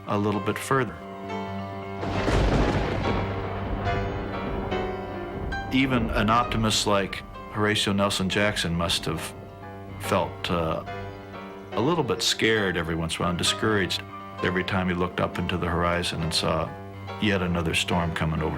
a little bit further. Even an optimist like Horatio Nelson Jackson must have felt a little bit scared every once in a while, and discouraged every time he looked up into the horizon and saw yet another storm coming over.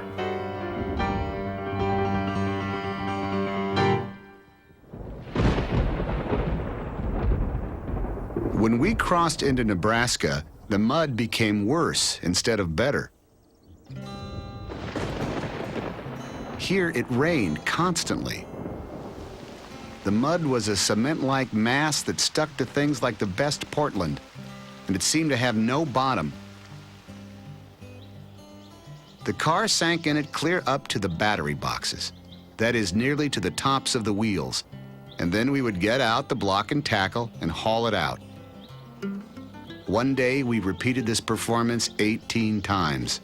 When we crossed into Nebraska, the mud became worse instead of better. Here it rained constantly. The mud was a cement-like mass that stuck to things like the best Portland, and it seemed to have no bottom. The car sank in it clear up to the battery boxes, that is, nearly to the tops of the wheels, and then we would get out the block and tackle and haul it out. One day, we repeated this performance 18 times.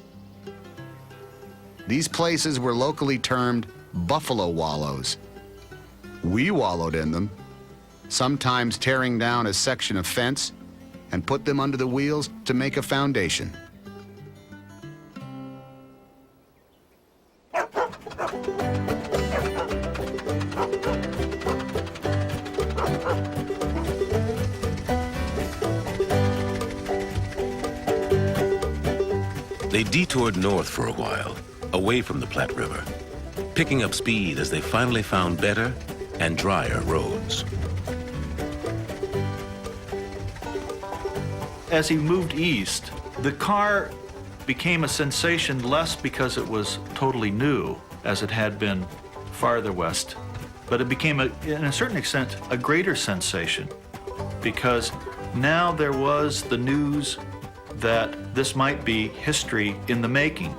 These places were locally termed buffalo wallows. We wallowed in them, sometimes tearing down a section of fence and put them under the wheels to make a foundation. They detoured north for a while, away from the Platte River, picking up speed as they finally found better and drier roads. As he moved east, the car became a sensation less because it was totally new, as it had been farther west, but it became, in a certain extent, a greater sensation, because now there was the news that this might be history in the making.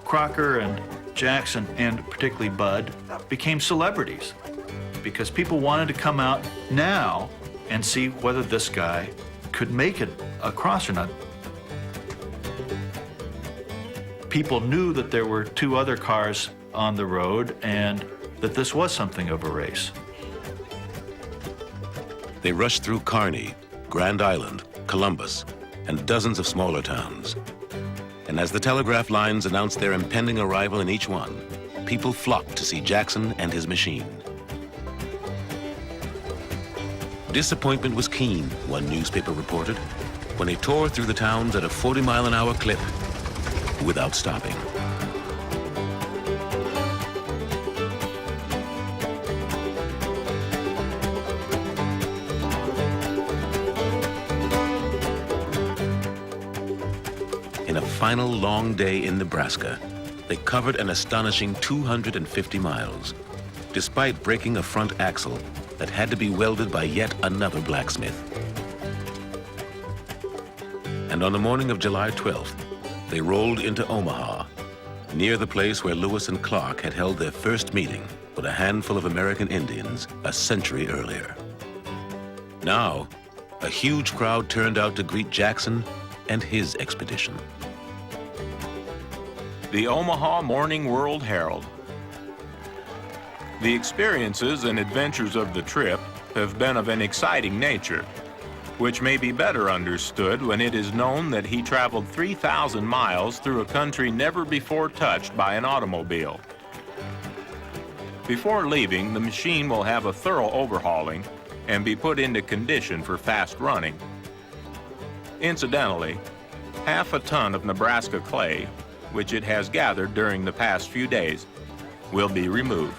Crocker and Jackson, and particularly Bud, became celebrities because people wanted to come out now and see whether this guy could make it across or not. People knew that there were two other cars on the road and that this was something of a race. They rushed through Kearney, Grand Island, Columbus, and dozens of smaller towns. And as the telegraph lines announced their impending arrival in each one, people flocked to see Jackson and his machine. Disappointment was keen, one newspaper reported, when he tore through the towns at a 40-mile-an-hour clip without stopping. In a final long day in Nebraska, they covered an astonishing 250 miles, despite breaking a front axle that had to be welded by yet another blacksmith. And on the morning of July 12th, they rolled into Omaha, near the place where Lewis and Clark had held their first meeting with a handful of American Indians a century earlier. Now, a huge crowd turned out to greet Jackson and his expedition. The Omaha Morning World Herald. The experiences and adventures of the trip have been of an exciting nature, which may be better understood when it is known that he traveled 3,000 miles through a country never before touched by an automobile. Before leaving, the machine will have a thorough overhauling and be put into condition for fast running. Incidentally, half a ton of Nebraska clay, which it has gathered during the past few days, will be removed.